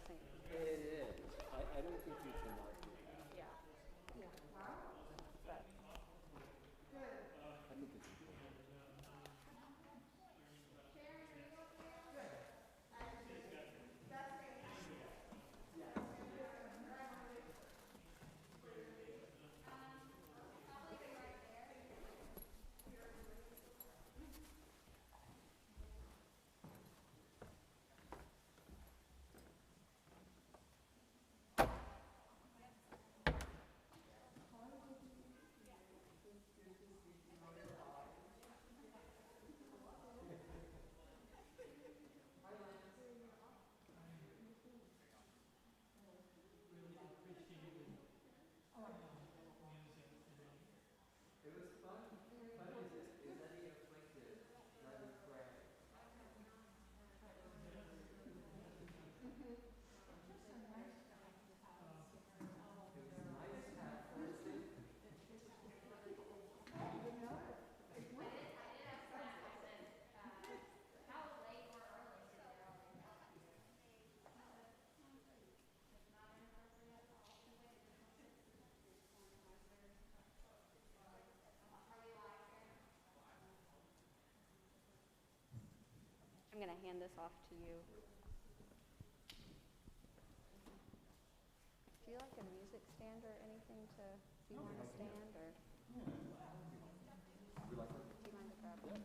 think. It is. I don't think you can argue. Yeah. Yeah. But I think it's important. It was fun. Fun is any afflicted, let us pray. It was nice to have Thursday. I'm going to hand this off to you. Do you like a music stand or anything to, do you want to stand or? We like it. Do you mind to grab it?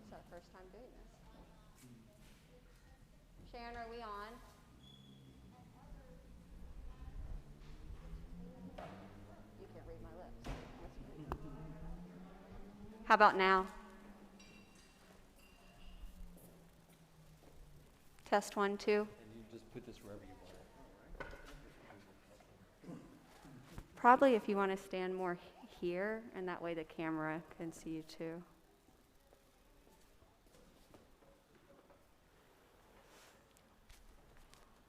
It's our first time doing this. Sharon, are we on? You can't read my lips. How about now? Test 1, 2. And you just put this wherever you want. Probably if you want to stand more here, and that way the camera can see you too.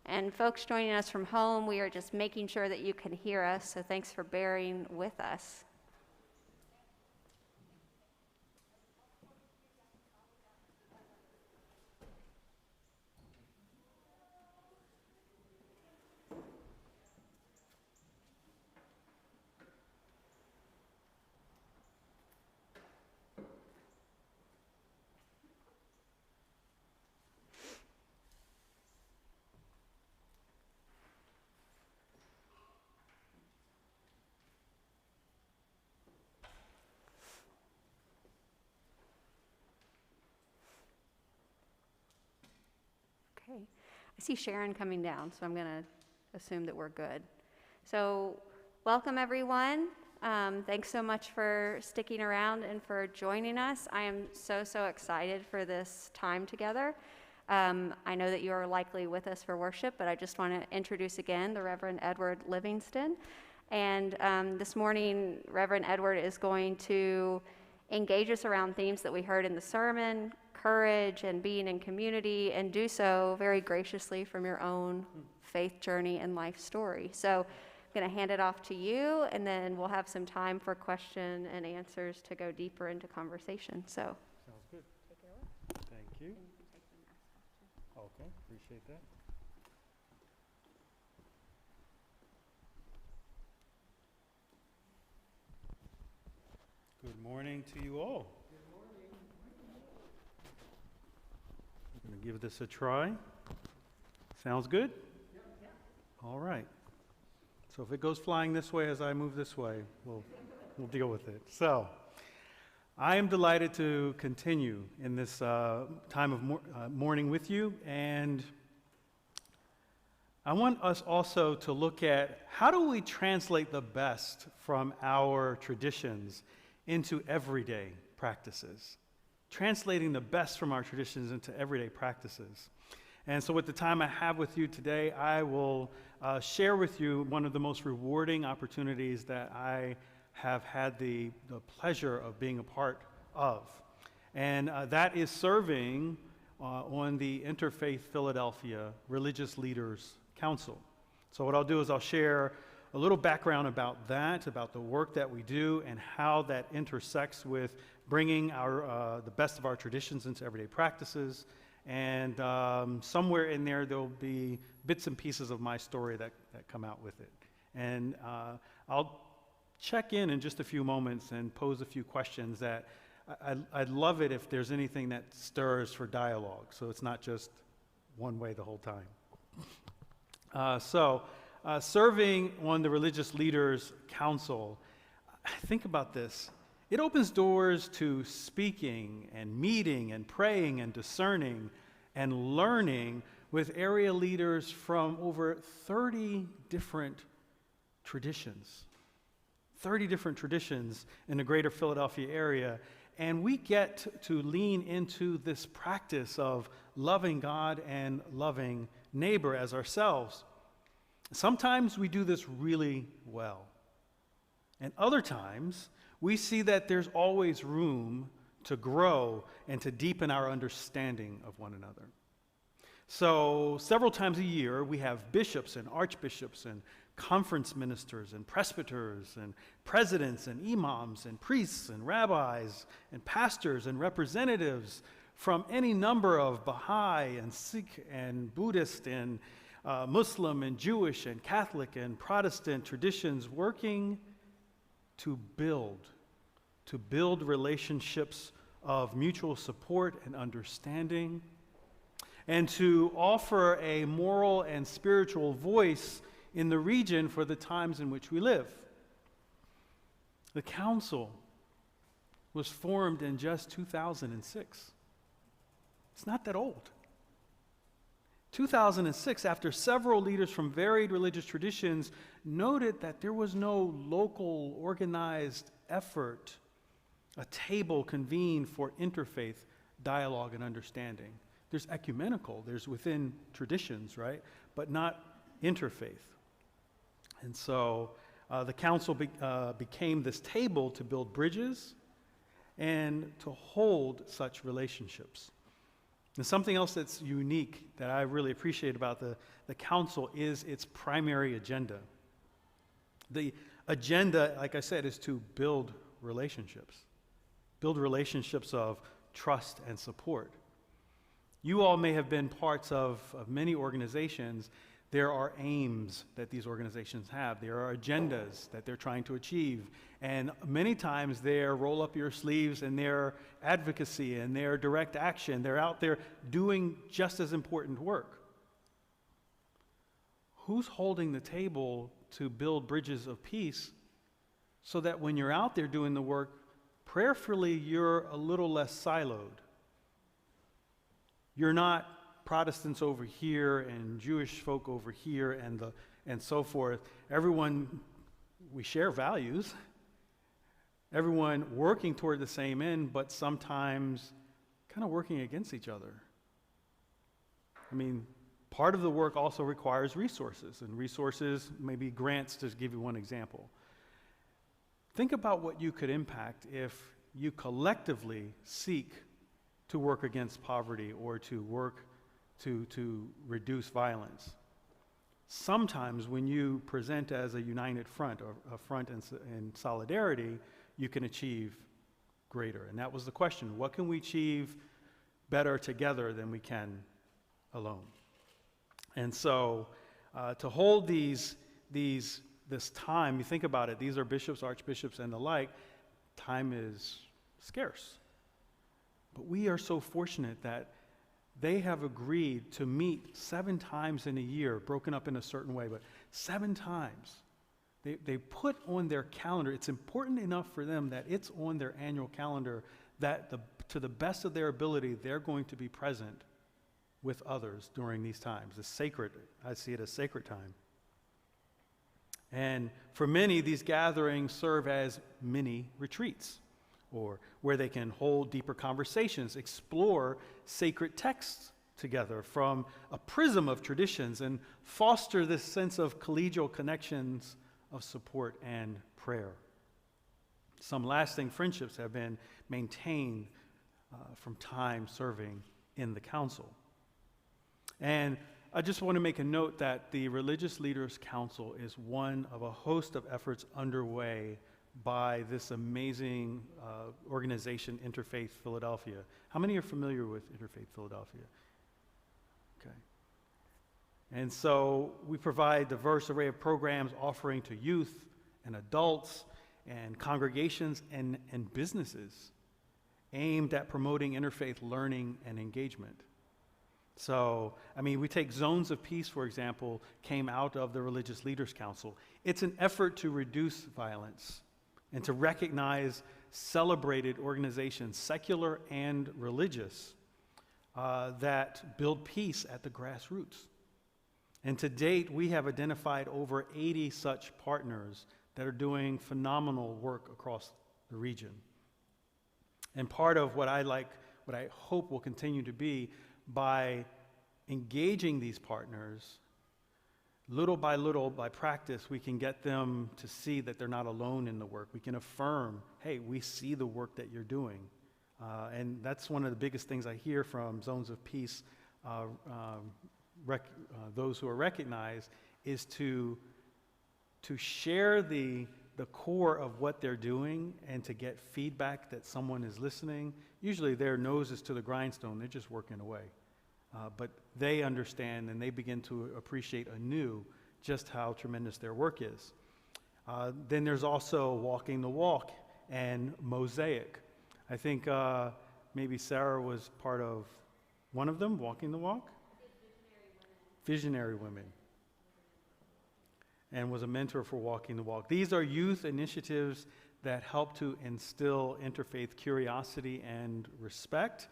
And folks joining us from home, we are just making sure that you can hear us, so thanks for bearing with us. Okay, I see Sharon coming down, so I'm going to assume that we're good. So welcome everyone. Thanks so much for sticking around and for joining us. I am so excited for this time together. I know that you're likely with us for worship, but I just want to introduce again the Reverend Edward Livingston. And this morning, Reverend Edward is going to engage us around themes that we heard in the sermon, courage and being in community, and do so very graciously from your own faith journey and life story. So I'm going to hand it off to you, and then we'll have some time for question and answers to go deeper into conversation. So Sounds good. take it away. Thank you. And you can take the mask off too. Okay, appreciate that. Good morning to you all. Good morning. I'm going to give this a try. Sounds good? Yep. All right. So if it goes flying this way as I move this way, we'll deal with it. So I am delighted to continue in this time of mourning with you, and I want us also to look at how do we translate the best from our traditions into everyday practices, translating the best from our traditions into everyday practices. And so with the time I have with you today, I will share with you one of the most rewarding opportunities that I have had the pleasure of being a part of. And that is serving on the Interfaith Philadelphia Religious Leaders Council. So what I'll do is I'll share a little background about that, about the work that we do, and how that intersects with bringing the best of our traditions into everyday practices. And somewhere in there, there'll be bits and pieces of my story that come out with it. And I'll check in just a few moments and pose a few questions that I'd love it if there's anything that stirs for dialogue, so it's not just one way the whole time. Serving on the Religious Leaders Council, think about this. It opens doors to speaking and meeting and praying and discerning and learning with area leaders from over 30 different traditions. 30 different traditions in the greater Philadelphia area. And we get to lean into this practice of loving God and loving neighbor as ourselves. Sometimes we do this really well. And other times, we see that there's always room to grow and to deepen our understanding of one another. So several times a year, we have bishops and archbishops and conference ministers and presbyters and presidents and imams and priests and rabbis and pastors and representatives from any number of Baha'i and Sikh and Buddhist and Muslim and Jewish and Catholic and Protestant traditions working to build relationships of mutual support and understanding, and to offer a moral and spiritual voice in the region for the times in which we live. The council was formed in just 2006. It's not that old. 2006, after several leaders from varied religious traditions noted that there was no local organized effort, a table convened for interfaith dialogue and understanding. There's ecumenical, there's within traditions, right? But not interfaith. And so the council became this table to build bridges and to hold such relationships. And something else that's unique that I really appreciate about the council is its primary agenda. The agenda, like I said, is to build relationships of trust and support. You all may have been parts of many organizations. There are aims that these organizations have. There are agendas that they're trying to achieve. And many times they're roll up your sleeves and their advocacy and their direct action. They're out there doing just as important work. Who's holding the table to build bridges of peace so that when you're out there doing the work, prayerfully you're a little less siloed? You're not Protestants over here and Jewish folk over here and so forth. Everyone, we share values. Everyone working toward the same end, but sometimes kind of working against each other. I mean, part of the work also requires resources, and resources, maybe grants, to give you one example. Think about what you could impact if you collectively seek to work against poverty or to work to reduce violence. Sometimes when you present as a united front, or a front in solidarity, you can achieve greater. And that was the question: what can we achieve better together than we can alone? And so to hold this time, you think about it, these are bishops, archbishops, and the like, time is scarce. But we are so fortunate that they have agreed to meet 7 times in a year, broken up in a certain way, but 7 times. They put on their calendar, it's important enough for them that it's on their annual calendar that to the best of their ability, they're going to be present with others during these times. It's sacred. I see it as sacred time. And for many, these gatherings serve as mini retreats, or where they can hold deeper conversations, explore sacred texts together from a prism of traditions, and foster this sense of collegial connections of support and prayer. Some lasting friendships have been maintained from time serving in the council. And I just want to make a note that the Religious Leaders Council is one of a host of efforts underway by this amazing organization, Interfaith Philadelphia. How many are familiar with Interfaith Philadelphia? Okay. And so we provide a diverse array of programs offering to youth and adults and congregations and businesses aimed at promoting interfaith learning and engagement. So, I mean, we take Zones of Peace, for example, came out of the Religious Leaders Council. It's an effort to reduce violence and to recognize celebrated organizations, secular and religious, that build peace at the grassroots. And to date, we have identified over 80 such partners that are doing phenomenal work across the region. And part of what I hope will continue to be, by engaging these partners, little, by practice, we can get them to see that they're not alone in the work. We can affirm, hey, we see the work that you're doing. And that's one of the biggest things I hear from Zones of Peace, those who are recognized, is to share the core of what they're doing and to get feedback that someone is listening. Usually their nose is to the grindstone, they're just working away. But they understand and they begin to appreciate anew just how tremendous their work is. Then there's also Walking the Walk and Mosaic. I think maybe Sarah was part of one of them, Walking the Walk? Visionary Women. And was a mentor for Walking the Walk. These are youth initiatives that help to instill interfaith curiosity and respect.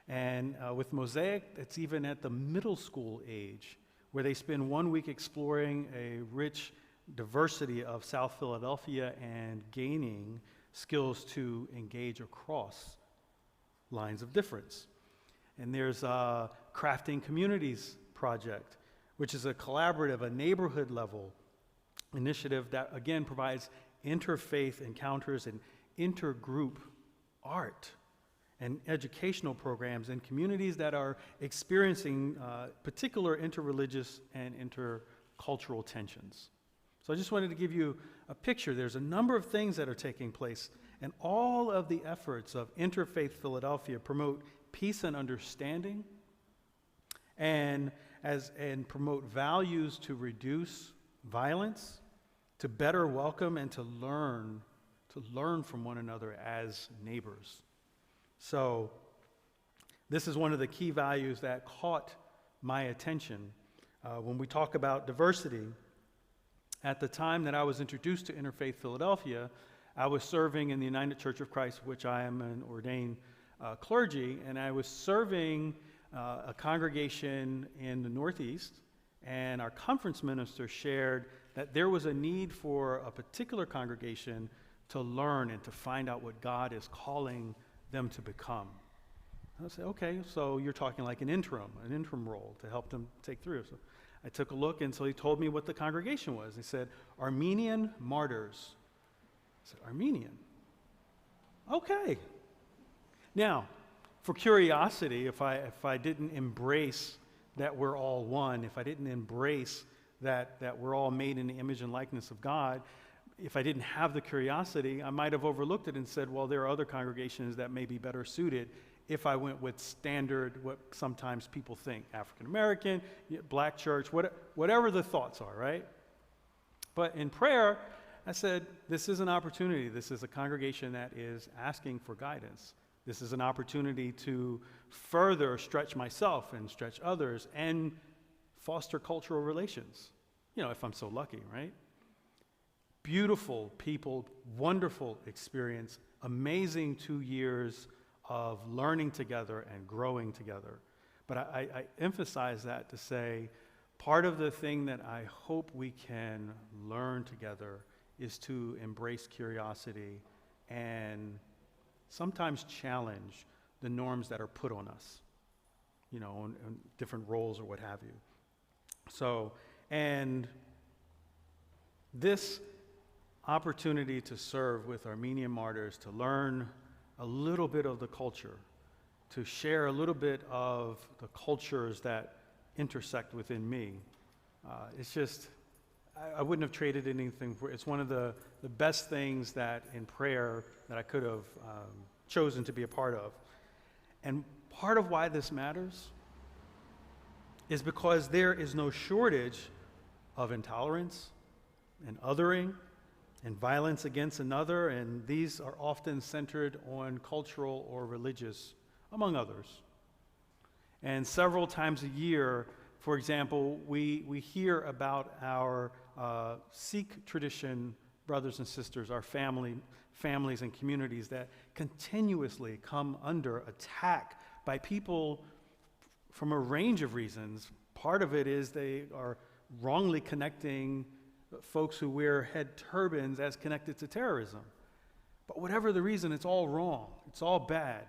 And with Mosaic, it's even at the middle school age, where they spend 1 week exploring a rich diversity of South Philadelphia and gaining skills to engage across lines of difference. And there's a Crafting Communities project, which is a collaborative, a neighborhood level initiative that again provides interfaith encounters and intergroup art and educational programs in communities that are experiencing particular interreligious and intercultural tensions. So I just wanted to give you a picture. There's a number of things that are taking place, and all of the efforts of Interfaith Philadelphia promote peace and understanding and promote values to reduce violence, to better welcome and to learn from one another as neighbors. So this is one of the key values that caught my attention when we talk about diversity. At the time that I was introduced to Interfaith Philadelphia, I was serving in the United Church of Christ, which I am an ordained clergy, and I was serving a congregation in the Northeast, and our conference minister shared that there was a need for a particular congregation to learn and to find out what God is calling them to become. I said, okay, so you're talking like an interim role to help them take through. So I took a look, and so he told me what the congregation was. He said, Armenian Martyrs. I said, Armenian? Okay. Now, for curiosity, if I didn't embrace that we're all one, if I didn't embrace that we're all made in the image and likeness of God, if I didn't have the curiosity, I might have overlooked it and said, well, there are other congregations that may be better suited if I went with standard, what sometimes people think, African American, black church, whatever the thoughts are, right? But in prayer, I said, this is an opportunity. This is a congregation that is asking for guidance. This is an opportunity to further stretch myself and stretch others and foster cultural relations, if I'm so lucky, right? Beautiful people, wonderful experience, amazing 2 years of learning together and growing together. But I emphasize that to say, part of the thing that I hope we can learn together is to embrace curiosity and sometimes challenge the norms that are put on us, in different roles or what have you. So, and this opportunity to serve with Armenian Martyrs, to learn a little bit of the culture, to share a little bit of the cultures that intersect within me, it's just I wouldn't have traded anything for it. It's one of the best things that in prayer that I could have chosen to be a part of. And part of why this matters is because there is no shortage of intolerance and othering and violence against another, and these are often centered on cultural or religious, among others. And several times a year, for example, we hear about our Sikh tradition brothers and sisters, our families and communities that continuously come under attack by people from a range of reasons. Part of it is they are wrongly connecting folks who wear head turbans as connected to terrorism. But whatever the reason, it's all wrong. It's all bad.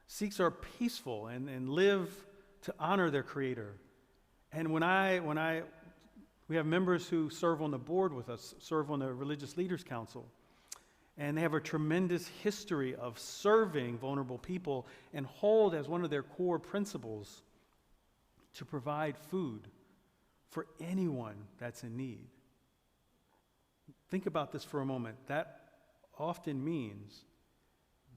Sikhs are peaceful and live to honor their Creator. And we have members who serve on the board with us, serve on the Religious Leaders Council, and they have a tremendous history of serving vulnerable people and hold as one of their core principles to provide food for anyone that's in need. Think about this for a moment. That often means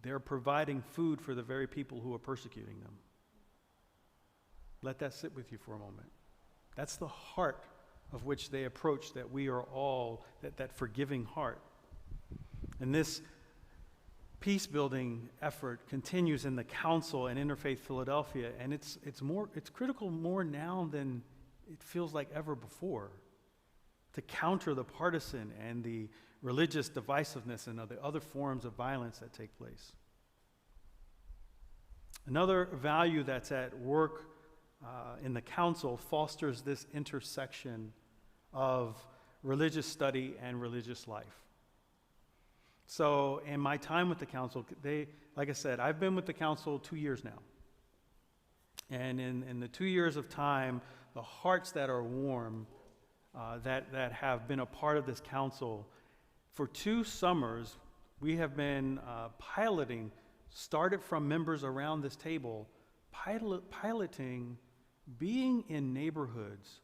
they're providing food for the very people who are persecuting them. Let that sit with you for a moment. That's the heart of which they approach, that we are all, that forgiving heart. And this peace-building effort continues in the Council and Interfaith Philadelphia, and it's critical more now than it feels like ever before to counter the partisan and the religious divisiveness and the other forms of violence that take place. Another value that's at work in the Council fosters this intersection of religious study and religious life. So in my time with the Council, like I said, I've been with the Council 2 years now. And in the 2 years of time, the hearts that are warm, that have been a part of this Council, for 2 summers, we have been piloting, started from members around this table, piloting being in neighborhoods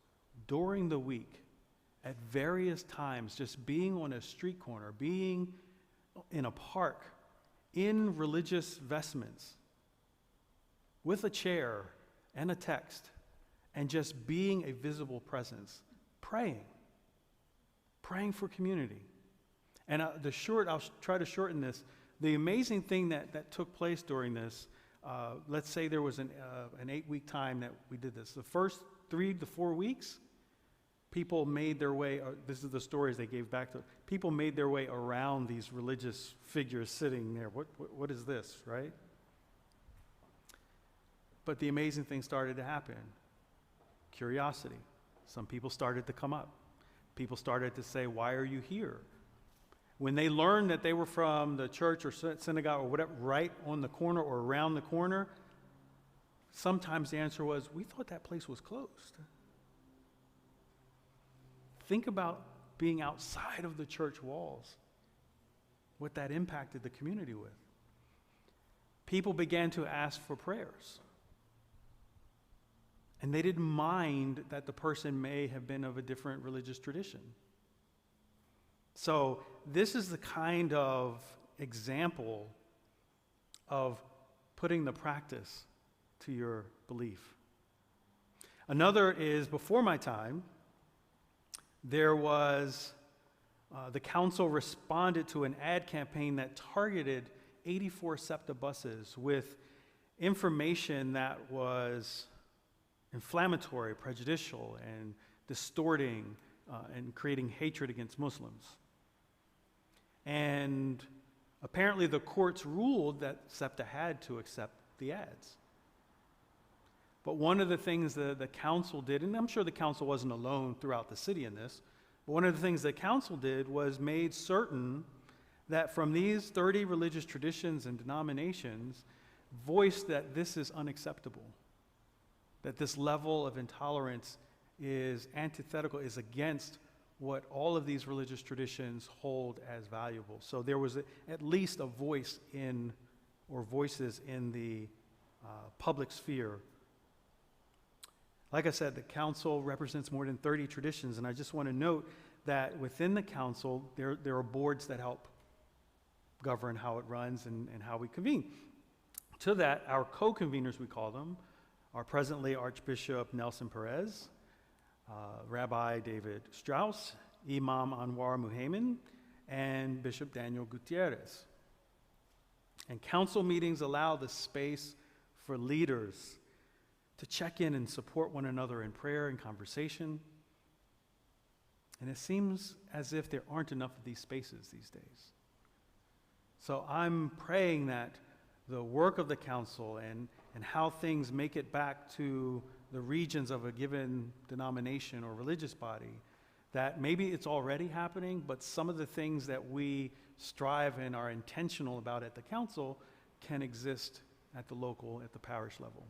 during the week at various times, just being on a street corner, being in a park, in religious vestments, with a chair and a text, and just being a visible presence, praying for community. And I'll try to shorten this. The amazing thing that took place during this, let's say there was an 8-week time that we did this. The first 3 to 4 weeks, people made their way, this is the stories they gave back to, people made their way around these religious figures sitting there. What is this, right? But the amazing thing started to happen. Curiosity. Some people started to come up. People started to say, why are you here? When they learned that they were from the church or synagogue or whatever, right on the corner or around the corner, sometimes the answer was, we thought that place was closed. Think about being outside of the church walls, what that impacted the community with. People began to ask for prayers. And they didn't mind that the person may have been of a different religious tradition. So this is the kind of example of putting the practice to your belief. Another is, before my time, there was, the Council responded to an ad campaign that targeted 84 SEPTA buses with information that was inflammatory, prejudicial, and distorting and creating hatred against Muslims. And apparently the courts ruled that SEPTA had to accept the ads. But one of the things the Council did, and I'm sure the Council wasn't alone throughout the city in this, but one of the things the Council did was made certain that from these 30 religious traditions and denominations, voiced that this is unacceptable, that this level of intolerance is antithetical, is against what all of these religious traditions hold as valuable. So there was at least a voice in, or voices in the public sphere. Like I said, the Council represents more than 30 traditions, and I just want to note that within the council, there are boards that help govern how it runs and how we convene. To that, our co-conveners, we call them, are presently Archbishop Nelson Perez, Rabbi David Strauss, Imam Anwar Muhammad, and Bishop Daniel Gutierrez. And council meetings allow the space for leaders to check in and support one another in prayer and conversation. And it seems as if there aren't enough of these spaces these days. So I'm praying that the work of the council and how things make it back to the regions of a given denomination or religious body, that maybe it's already happening, but some of the things that we strive and are intentional about at the council can exist at the local, at the parish level.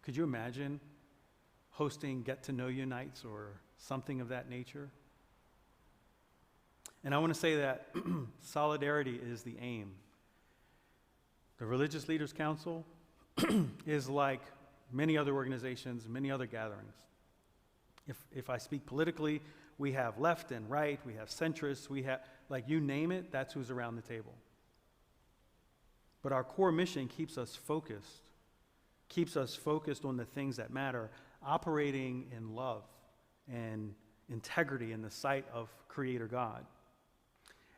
Could you imagine hosting get-to-know-you nights or something of that nature? And I want to say that solidarity is the aim. The Religious Leaders Council is like many other organizations, many other gatherings. If I speak politically, we have left and right, we have centrists, we have, like you name it, that's who's around the table. But our core mission keeps us focused on the things that matter, operating in love and integrity in the sight of Creator God,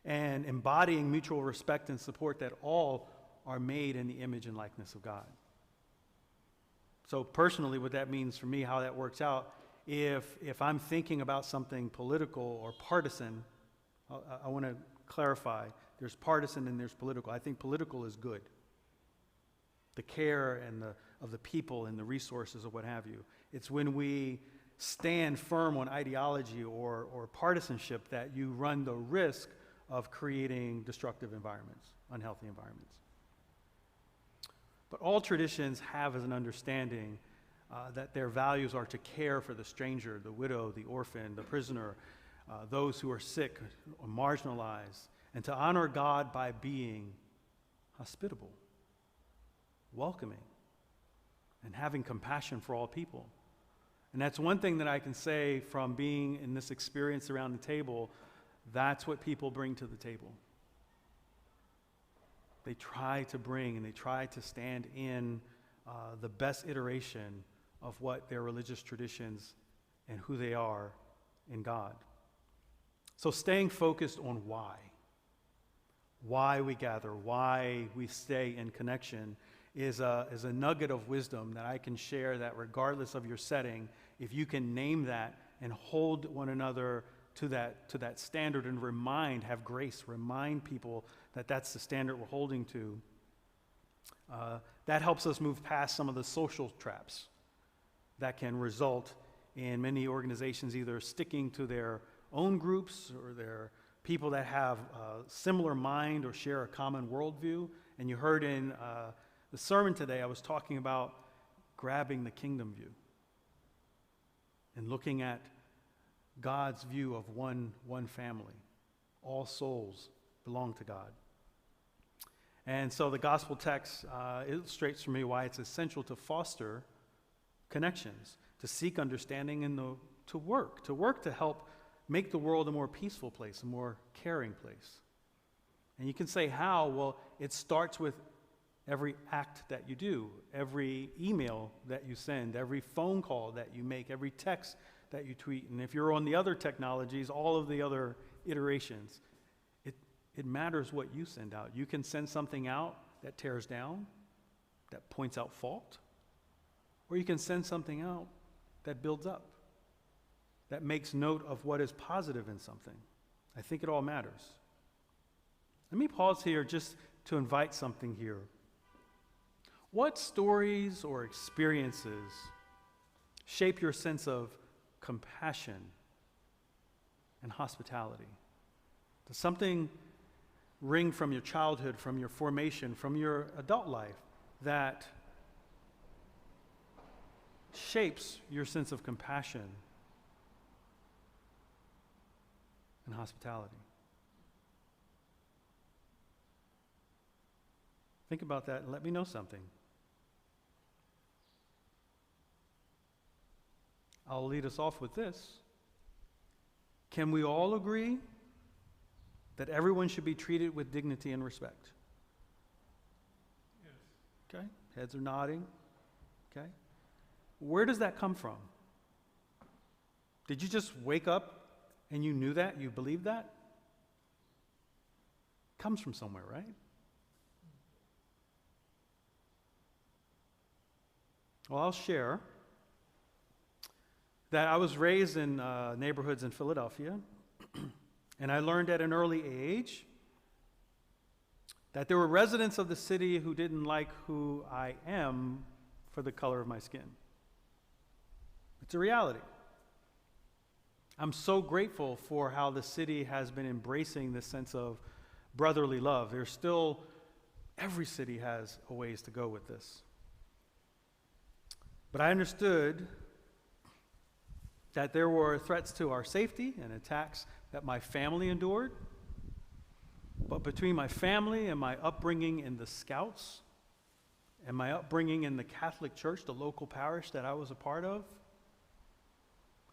and embodying mutual respect and support that all are made in the image and likeness of God. So personally, what that means for me, how that works out, if I'm thinking about something political or partisan, I want to clarify, there's partisan and there's political. I think political is good. The care and of the people and the resources or what have you. It's when we stand firm on ideology or partisanship that you run the risk of creating destructive environments, unhealthy environments. But all traditions have as an understanding that their values are to care for the stranger, the widow, the orphan, the prisoner, those who are sick or marginalized, and to honor God by being hospitable, welcoming, and having compassion for all people. And that's one thing that I can say from being in this experience around the table, that's what people bring to the table. They try to bring and they try to stand in the best iteration of what their religious traditions and who they are in God. So staying focused on why we gather, why we stay in connection is a nugget of wisdom that I can share, that regardless of your setting, if you can name that and hold one another to that standard and have grace, remind people that that's the standard we're holding to, that helps us move past some of the social traps that can result in many organizations either sticking to their own groups or their people that have a similar mind or share a common worldview. And you heard in the sermon today, I was talking about grabbing the kingdom view and looking at God's view of one family. All souls belong to God. And so the gospel text illustrates for me why it's essential to foster connections, to seek understanding, and to work to help make the world a more peaceful place, a more caring place. And you can say how? Well, it starts with every act that you do, every email that you send, every phone call that you make, every text that you tweet. And if you're on the other technologies, all of the other iterations, it matters what you send out. You can send something out that tears down, that points out fault, or you can send something out that builds up, that makes note of what is positive in something. I think it all matters. Let me pause here just to invite something here. What stories or experiences shape your sense of compassion and hospitality? Does something ring from your childhood, from your formation, from your adult life that shapes your sense of compassion and hospitality? Think about that and let me know something. I'll lead us off with this. can we all agree that everyone should be treated with dignity and respect? Yes. Okay, heads are nodding. Okay. Where does that come from? Did you just wake up and you knew that? You believed that? It comes from somewhere, right? Well, I'll share that I was raised in neighborhoods in Philadelphia, and I learned at an early age that there were residents of the city who didn't like who I am for the color of my skin. It's a reality. I'm so grateful for how the city has been embracing this sense of brotherly love. There's still, every city has a ways to go with this. But I understood that there were threats to our safety and attacks that my family endured. But between my family and my upbringing in the Scouts and my upbringing in the Catholic Church, the local parish that I was a part of,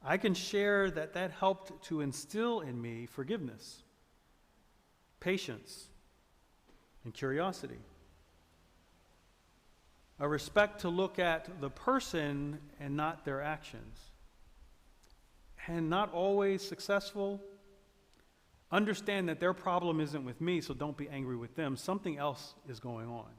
I can share that that helped to instill in me forgiveness, patience, and curiosity. A respect to look at the person and not their actions. And not always successful. Understand that their problem isn't with me, so don't be angry with them. Something else is going on.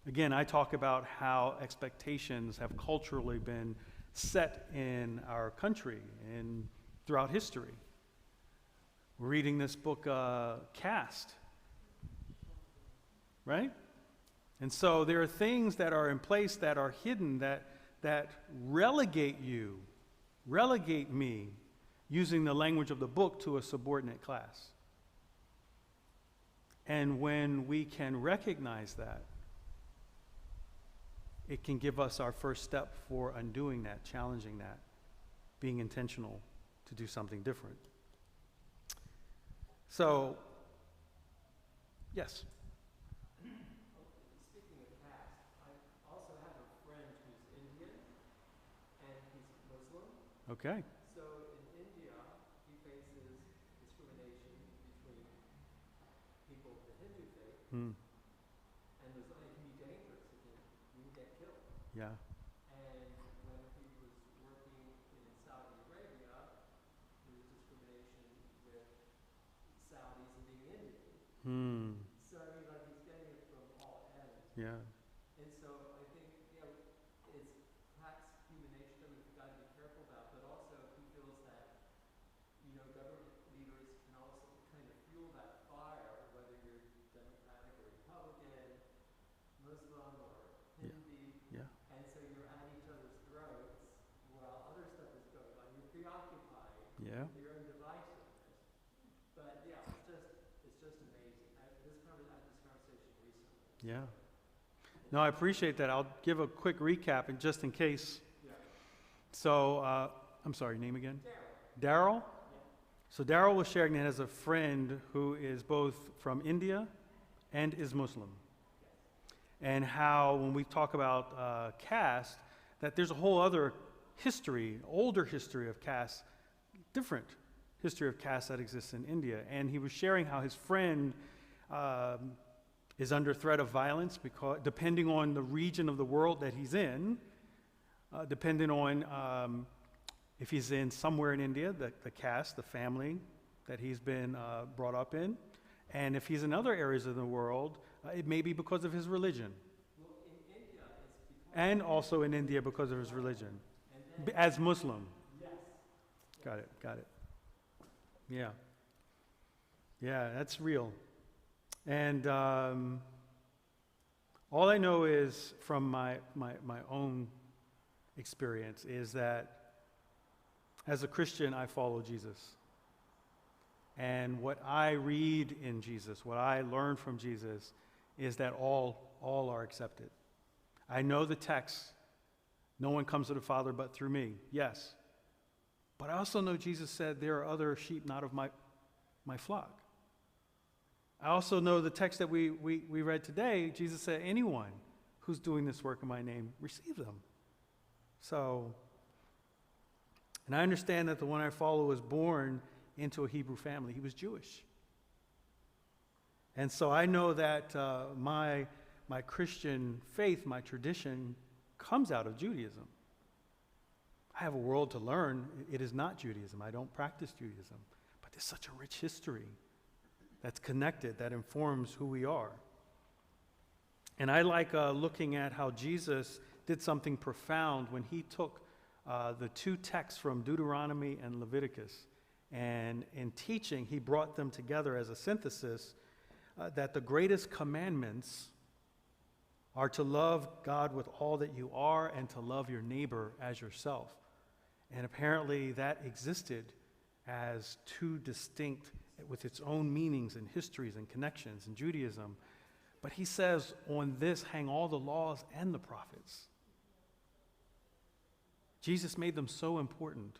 Again, I talk about how expectations have culturally been set in our country and throughout history. We're reading this book, Caste, right? And so there are things that are in place that are hidden that relegate you, relegate me, using the language of the book, to a subordinate class. And when we can recognize that, it can give us our first step for undoing that, challenging that, being intentional to do something different. So, yes? Speaking of caste, I also have a friend who's Indian, and he's Muslim. Okay. So in India, he faces discrimination between people of the Hindu faith, Hmm. and it can be dangerous. You can get killed. Yeah. And when he was working in Saudi Arabia, there was discrimination with Saudis and being Indian. Hmm. So I mean, like, he's getting it from all ends. Yeah. And so I think, it's perhaps human nature that we've got to be careful about, but also he feels that, government leaders can also kind of fuel that fire, whether you're Democratic or Republican, Muslim or Hindi. Yeah. And so you're at each other's throats while other stuff is going on. You're preoccupied Yeah. with your own divisiveness. But yeah, it's just amazing. I had this conversation recently. Yeah. No, I appreciate that. I'll give a quick recap, and just in case. Yeah. So, I'm sorry, name again? Daryl. Daryl? So Daryl was sharing that as a friend who is both from India and is Muslim. And how, when we talk about caste, that there's a whole other history, older history of caste, different history of caste that exists in India. And he was sharing how his friend is under threat of violence, because depending on the region of the world that he's in, depending on if he's in somewhere in India, the caste, the family that he's been brought up in, and if he's in other areas of the world, it may be because of his religion. Well, in India, it's because And also in India because of his religion, as Muslim. yes. Got it. Yeah. Yeah, that's real. And all I know is from my own experience is that as a Christian, I follow Jesus. And what I read in Jesus, what I learn from Jesus, is that all are accepted. I know the text, no one comes to the Father but through me, yes. But I also know Jesus said, there are other sheep not of my flock. I also know the text that we read today, Jesus said, anyone who's doing this work in my name, receive them. So And I understand that the one I follow was born into a Hebrew family. He was Jewish. And so I know that my Christian faith, my tradition, comes out of Judaism. I have a world to learn. It is not Judaism. I don't practice Judaism. But there's such a rich history that's connected, that informs who we are. And I like looking at how Jesus did something profound when he took the two texts from Deuteronomy and Leviticus, and in teaching, he brought them together as a synthesis that the greatest commandments are to love God with all that you are and to love your neighbor as yourself. And apparently that existed as two distinct, with its own meanings and histories and connections in Judaism. But he says, on this hang all the laws and the prophets. Jesus made them so important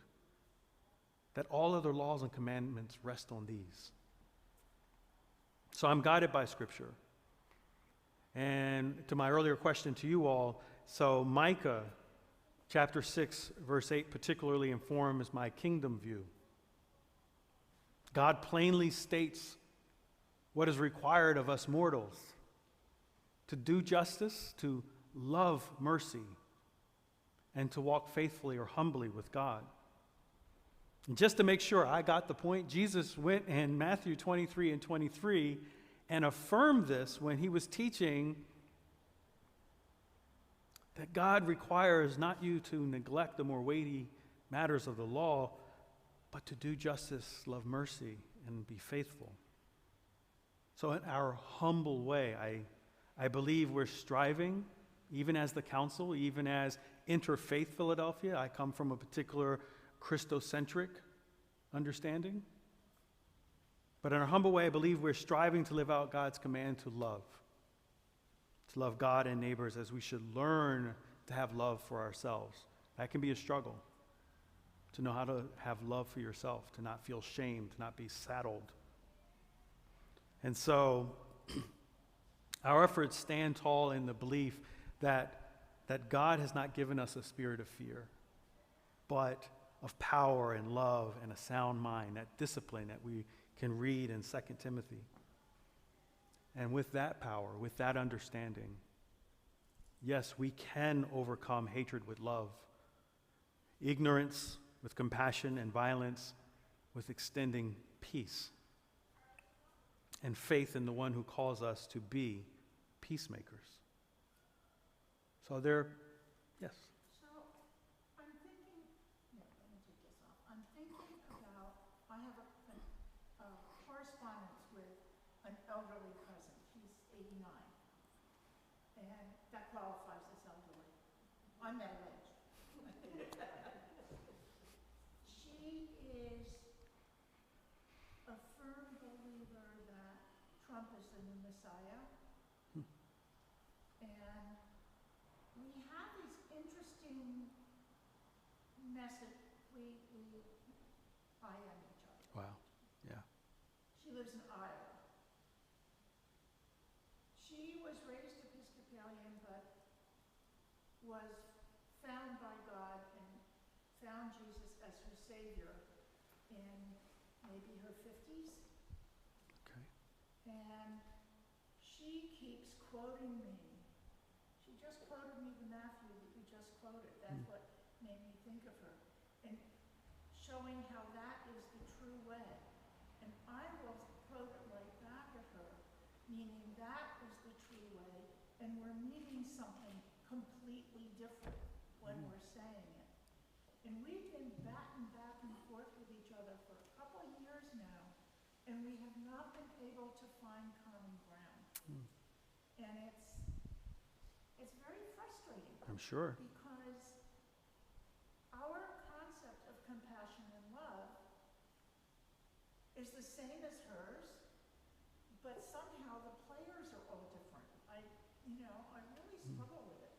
that all other laws and commandments rest on these. So I'm guided by Scripture. And to my earlier question to you all, so Micah chapter 6, verse 8 particularly informs my kingdom view. God plainly states what is required of us mortals: to do justice, to love mercy, and to walk faithfully or humbly with God. And just to make sure I got the point, Jesus went in Matthew 23 and 23 and affirmed this when he was teaching that God requires not you to neglect the more weighty matters of the law, but to do justice, love mercy, and be faithful. So in our humble way, I believe we're striving, even as the council, even as Interfaith Philadelphia. I come from a particular Christocentric understanding. But in our humble way, I believe we're striving to live out God's command to love God and neighbors, as we should learn to have love for ourselves. That can be a struggle, to know how to have love for yourself, to not feel shame, to not be saddled. And so our efforts stand tall in the belief that God has not given us a spirit of fear, but of power and love and a sound mind, that discipline that we can read in 2 Timothy. And with that power, with that understanding, yes, we can overcome hatred with love, ignorance with compassion, and violence with extending peace, and faith in the one who calls us to be peacemakers. So yes. So I'm thinking, let me take this off. I'm thinking about, I have a correspondence with an elderly cousin. She's 89. And that qualifies as elderly. I'm that age. She is a firm believer that Trump is the new Messiah. And we have these interesting I am each other. Wow. Yeah. She lives in Iowa. She was raised Episcopalian, but was found by God and found Jesus as her Savior in maybe her 50s. Okay. And she keeps quoting me. She just quoted me the Matthew that you just quoted. That's what made me think of her. And showing how that is the true way. And I will quote it right back at her, meaning that is the true way, and we're meaning something completely different when we're saying it. And we've been batting back and forth with each other for a couple of years now, and we have not been able to find common ground. And it's very frustrating. I'm sure. Because our concept of compassion and love is the same as hers, but somehow the players are all different. I really struggle with it.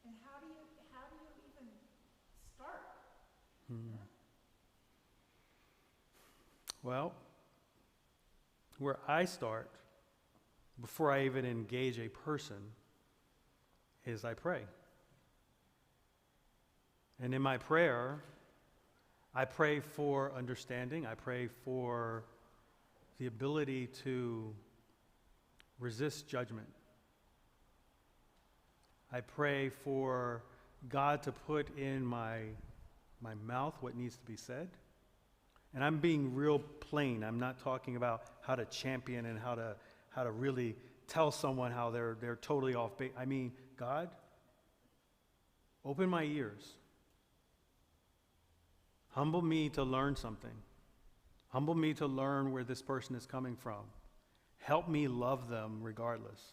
And how do you even start? Yeah? Well, where I start, before I even engage a person, is I pray. And in my prayer, I pray for understanding. I pray for the ability to resist judgment. I pray for God to put in my mouth what needs to be said. And I'm being real plain. I'm not talking about how to champion and how to really tell someone how they're totally off base. I mean, God, open my ears. Humble me to learn something. Humble me to learn where this person is coming from. Help me love them regardless,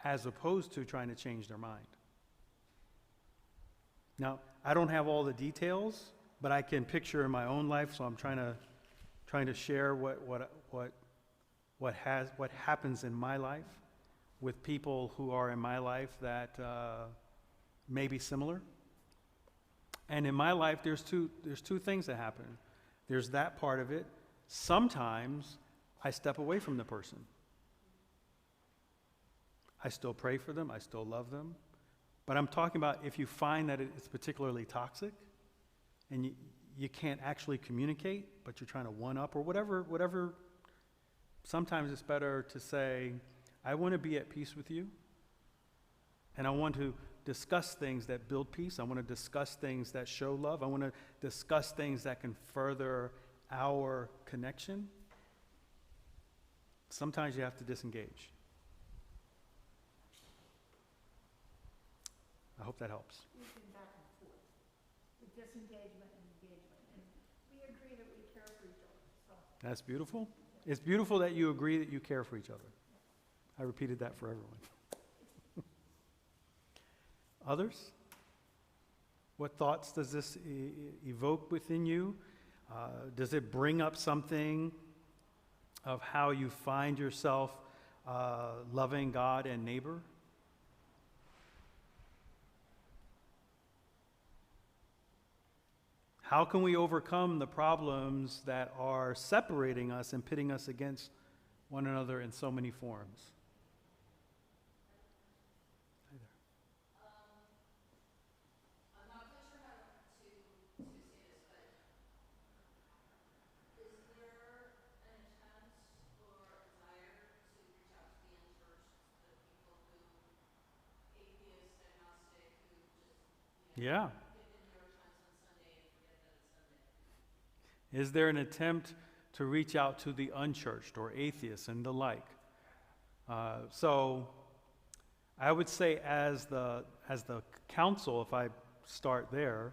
as opposed to trying to change their mind. Now, I don't have all the details, but I can picture in my own life, so I'm trying to share what happens in my life with people who are in my life that may be similar. And in my life, there's two things that happen. There's that part of it. Sometimes I step away from the person. I still pray for them. I still love them. But I'm talking about if you find that it's particularly toxic and you can't actually communicate, but you're trying to one-up or whatever. Sometimes it's better to say, I want to be at peace with you, and I want to discuss things that build peace. I want to discuss things that show love. I want to discuss things that can further our connection. Sometimes you have to disengage. I hope that helps. We've been back and forth, with disengagement and engagement, and we agree that we care for each other, so. That's beautiful. It's beautiful that you agree that you care for each other. I repeated that for everyone. Others? What thoughts does this evoke within you? Does it bring up something of how you find yourself loving God and neighbor? How can we overcome the problems that are separating us and pitting us against one another in so many forms? Hi there. I'm not quite sure how to say this, but is there an attempt or a desire to reach out to the unchurched, the people who, atheist, agnostic, who just, Yeah. get the New York Times on Sunday and forget that it's Sunday? Is there an attempt to reach out to the unchurched or atheists and the like? So I would say as the council, if I start there,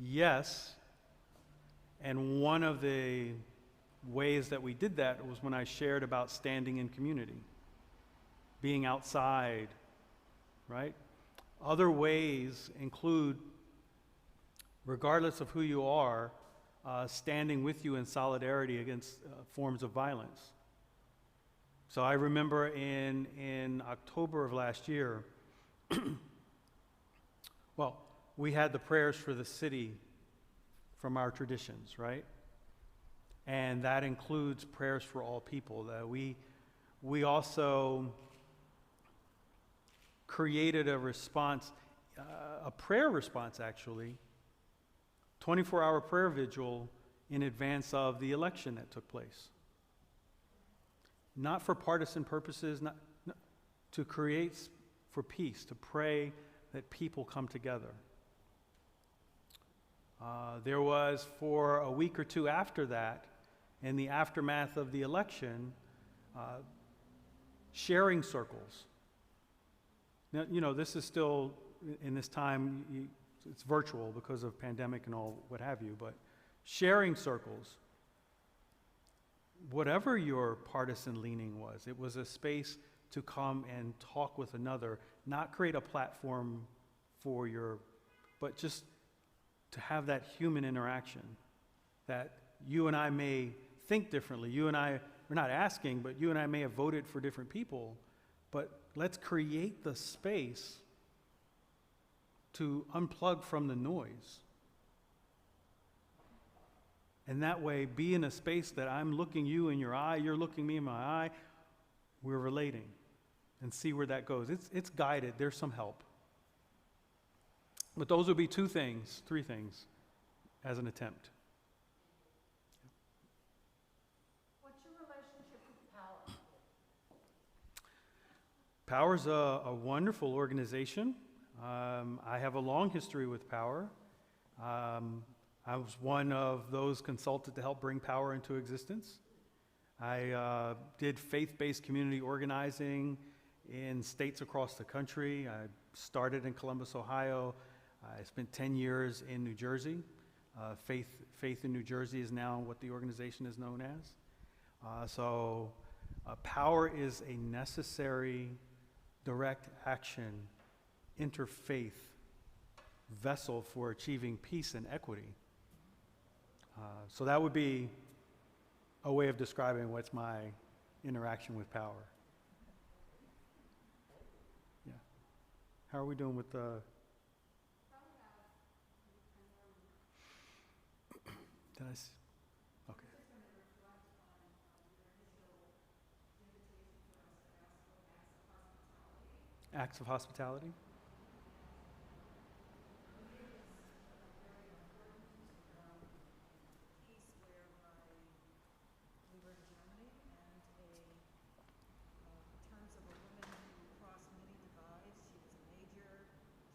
yes. And one of the ways that we did that was when I shared about standing in community, being outside, right? Other ways include, regardless of who you are, standing with you in solidarity against forms of violence. So I remember in October of last year, well, we had the prayers for the city from our traditions, right? And that includes prayers for all people. That we also created a response, a prayer response actually, 24-hour prayer vigil in advance of the election that took place. Not for partisan purposes, not to create for peace, to pray that people come together. There was, for a week or two after that, in the aftermath of the election, sharing circles. Now, you know, this is still, in this time, it's virtual because of pandemic and all what have you, but sharing circles, whatever your partisan leaning was, it was a space to come and talk with another, not create a platform for but just to have that human interaction, that you and I may think differently. You and I, we're not asking, but you and I may have voted for different people, but let's create the space to unplug from the noise. And that way, be in a space that I'm looking you in your eye, you're looking me in my eye, we're relating, and see where that goes. It's guided, there's some help. But those would be three things as an attempt. What's your relationship with Power? Power's a wonderful organization. I have a long history with Power. I was one of those consulted to help bring Power into existence. I did faith-based community organizing in states across the country. I started in Columbus, Ohio. I spent 10 years in New Jersey. Faith in New Jersey is now what the organization is known as. So Power is a necessary direct action interfaith vessel for achieving peace and equity. So that would be a way of describing what's my interaction with Power. Yeah. How are we doing with the... Did I s- Okay. Acts of hospitality? Piece whereby we were in Germany, and in terms of a woman who crossed many divides, she was a major,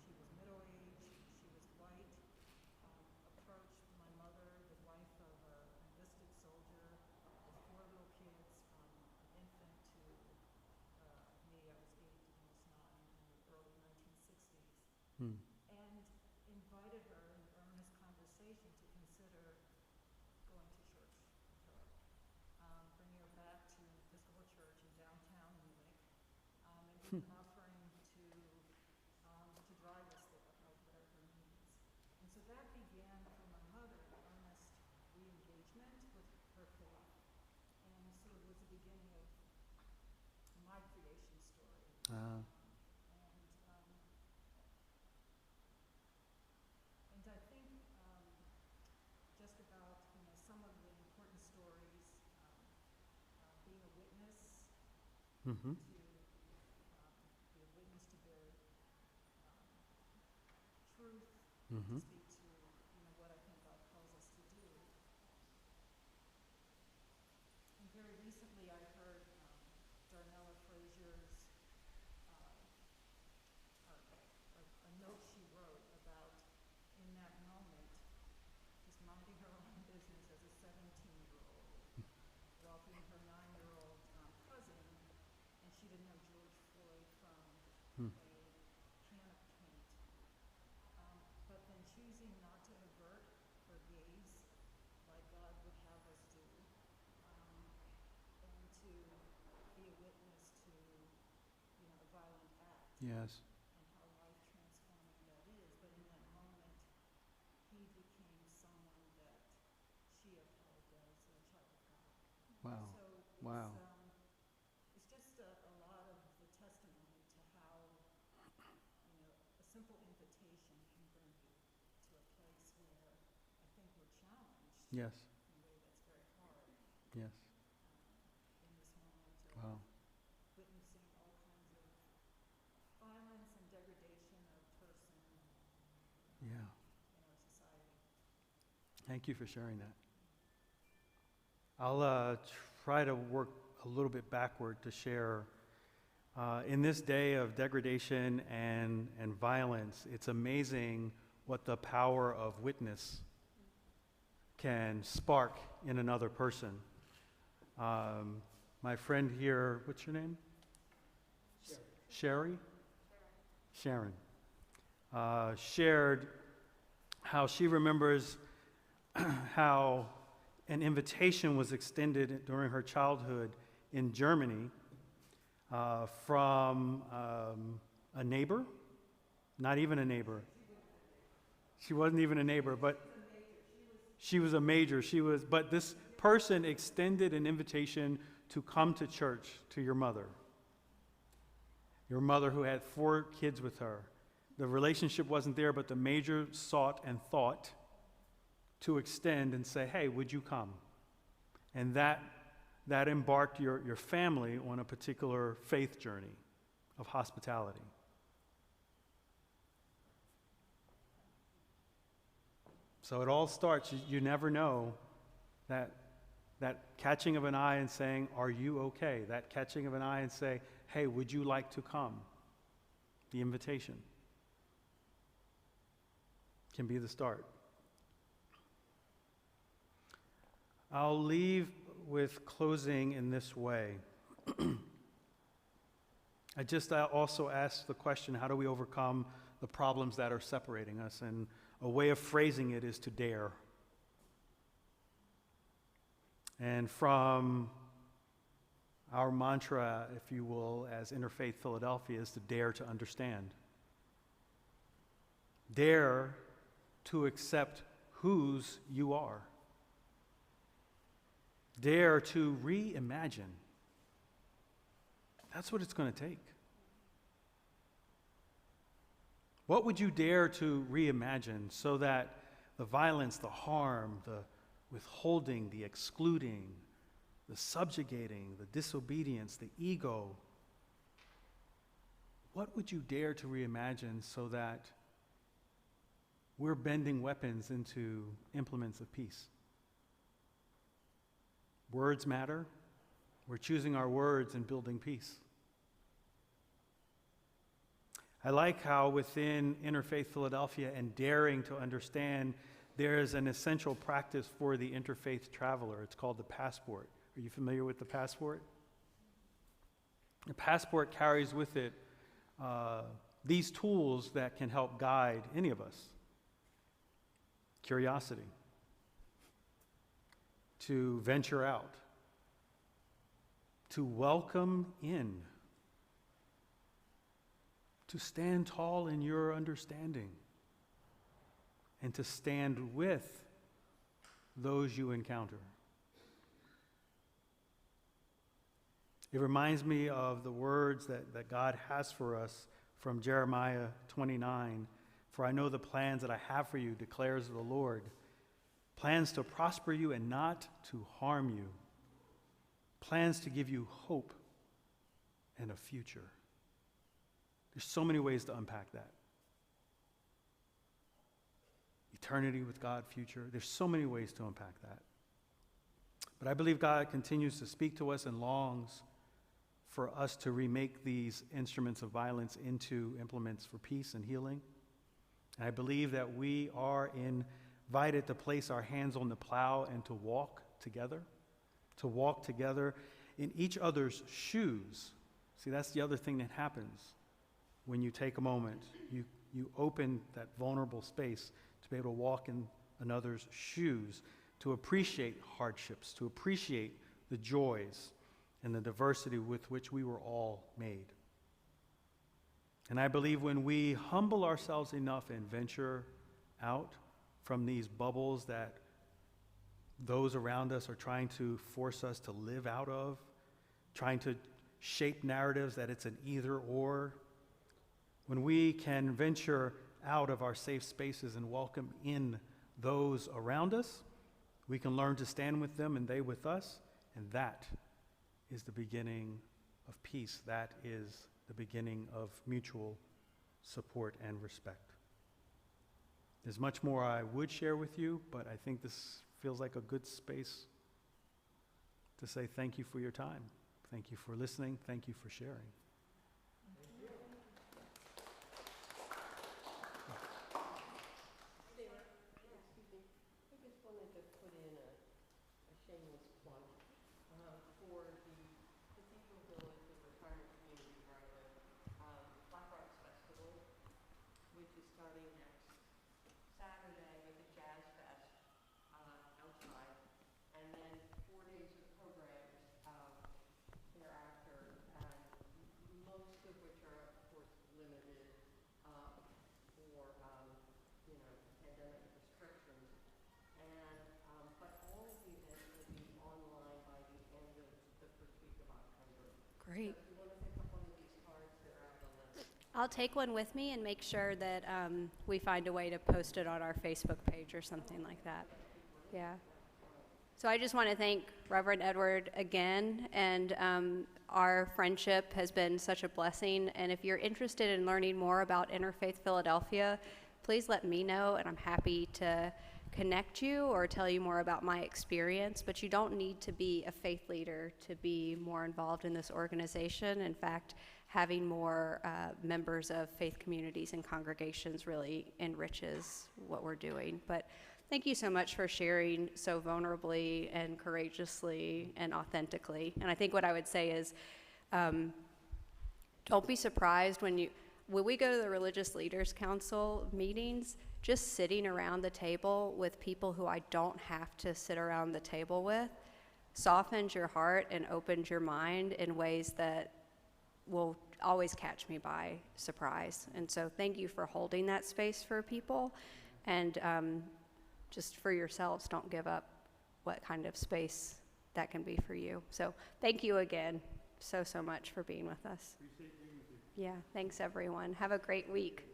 she was middle-aged, she was white, approached my mother, the wife of an enlisted soldier, with 4 little kids, from an infant to me. I was 8, almost 9, in the early 1960s. Hmm. And invited her in earnest conversation to consider going to church with her, bringing her back to an Episcopal church in downtown Munich, and even offering to drive us there, whatever her needs. And so that began for my mother an earnest re-engagement with her faith, and sort of was the beginning of my creation story. Uh, And I think just about, some of the important stories, being a witness, mm-hmm. to be a witness to bear truth, Mm-hmm. to speak to, what I think God calls us to do. And very recently I heard Darnella Frazier's a note she wrote about, in that moment, just minding her own business as a 17-year-old, welcoming her 9-year-old cousin, and she didn't know George Floyd from Hmm. a can of paint. But then choosing not to avert her gaze like God would have us do, and to be a witness to, a violent act. Yes. And how life-transforming that is. But in that moment, he became someone that she upheld as a child of God. Wow. So it's, Wow. it's just a lot of the testimony to how, a simple invitation can bring you to a place where I think we're challenged Yes. in a way that's very hard, Yes. in this moment of Wow. witnessing all kinds of violence and degradation of person Yeah. in our society. Thank you for sharing that. I'll try to work a little bit backward to share. In this day of degradation and violence, it's amazing what the power of witness can spark in another person. My friend here, what's your name? Sherry? Sharon. Shared how she remembers how an invitation was extended during her childhood in Germany from a neighbor, not even a neighbor. She wasn't even a neighbor, but she was a major. But this person extended an invitation to come to church to your mother who had 4 kids with her. The relationship wasn't there, but the major sought and thought to extend and say, hey, would you come? And that embarked your family on a particular faith journey of hospitality. So it all starts, you never know, that catching of an eye and saying, are you okay? That catching of an eye and say, hey, would you like to come? The invitation can be the start. I'll leave with closing in this way. I also asked the question, how do we overcome the problems that are separating us? And a way of phrasing it is to dare. And from our mantra, if you will, as Interfaith Philadelphia, is to dare to understand. Dare to accept whose you are. Dare to reimagine. That's what it's going to take. What would you dare to reimagine so that the violence, the harm, the withholding, the excluding, the subjugating, the disobedience, the ego, what would you dare to reimagine so that we're bending weapons into implements of peace? Words matter. We're choosing our words and building peace. I like how within Interfaith Philadelphia and daring to understand, there is an essential practice for the interfaith traveler. It's called the passport. Are you familiar with the passport? The passport carries with it these tools that can help guide any of us. Curiosity. To venture out. To welcome in. To stand tall in your understanding. And to stand with those you encounter. It reminds me of the words that God has for us from Jeremiah 29. For I know the plans that I have for you, declares the Lord. Plans to prosper you and not to harm you. Plans to give you hope and a future. There's so many ways to unpack that. Eternity with God, future. There's so many ways to unpack that. But I believe God continues to speak to us and longs for us to remake these instruments of violence into implements for peace and healing. And I believe that we are invited to place our hands on the plow and to walk together in each other's shoes. See, that's the other thing that happens when you take a moment. You open that vulnerable space to be able to walk in another's shoes, to appreciate hardships, to appreciate the joys and the diversity with which we were all made. And I believe when we humble ourselves enough and venture out from these bubbles that those around us are trying to force us to live out of, trying to shape narratives that it's an either or, when we can venture out of our safe spaces and welcome in those around us, we can learn to stand with them and they with us, and that is the beginning of peace. That is the beginning of mutual support and respect. There's much more I would share with you, but I think this feels like a good space to say thank you for your time. Thank you for listening. Thank you for sharing. Great. I'll take one with me and make sure that we find a way to post it on our Facebook page or something like that. Yeah. So I just want to thank Reverend Edward again, and our friendship has been such a blessing. And if you're interested in learning more about Interfaith Philadelphia, please let me know, and I'm happy to connect you or tell you more about my experience, but you don't need to be a faith leader to be more involved in this organization. In fact, having more members of faith communities and congregations really enriches what we're doing. But thank you so much for sharing so vulnerably and courageously and authentically. And I think what I would say is, don't be surprised when we go to the Religious Leaders Council meetings, just sitting around the table with people who I don't have to sit around the table with softens your heart and opens your mind in ways that will always catch me by surprise. And so thank you for holding that space for people, and just for yourselves, don't give up what kind of space that can be for you. So thank you again so much for being with us. Appreciate being with you. Yeah, thanks everyone. Have a great week.